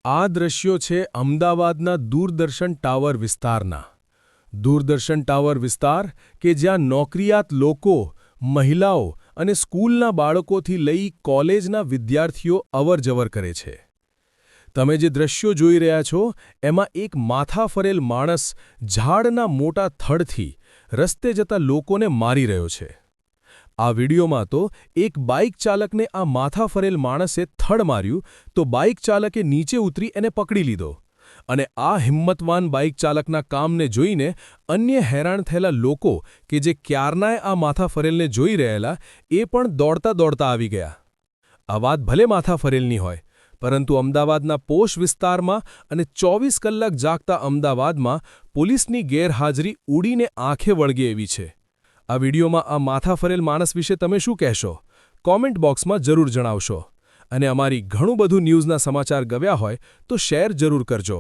આ દ્રશ્યો છે અમદાવાદના દૂરદર્શન ટાવર વિસ્તારના. દૂરદર્શન ટાવર વિસ્તાર કે જ્યાં નોકરિયાત લોકો, મહિલાઓ અને સ્કૂલના બાળકોથી લઈ કોલેજના વિદ્યાર્થીઓ અવરજવર કરે છે. તમે જે દ્રશ્યો જોઈ રહ્યા છો એમાં એક માથા ફરેલ માણસ ઝાડના મોટા થડથી રસ્તે જતા લોકોને મારી રહ્યો છે. આ વિડીયોમાં તો એક બાઇક ચાલકને આ માથા ફરેલ માણસે થડ માર્યું તો બાઇક ચાલકે નીચે ઉતરી એને પકડી લીધો અને આ હિંમતવાન બાઇક ચાલકના કામને જોઈને અન્ય હેરાન થયેલા લોકો કે જે ક્યારનાય આ માથા ફરેલને જોઈ રહેલા એ પણ દોડતા દોડતા આવી ગયા. આ વાત ભલે માથા ફરેલની હોય, પરંતુ અમદાવાદના પોશ વિસ્તારમાં અને 24 કલાક જાગતા અમદાવાદમાં પોલીસની ગેરહાજરી ઉડીને આંખે વળગે એવી છે. આ વિડીયોમાં આ માથા ફરેલ માણસ વિશે તમે શું કહેશો? કોમેન્ટ બોક્સમાં જરૂર જણાવશો. અને અમારી ઘણું બધું ન્યૂઝના સમાચાર ગવ્યા હોય તો શેર જરૂર કરજો.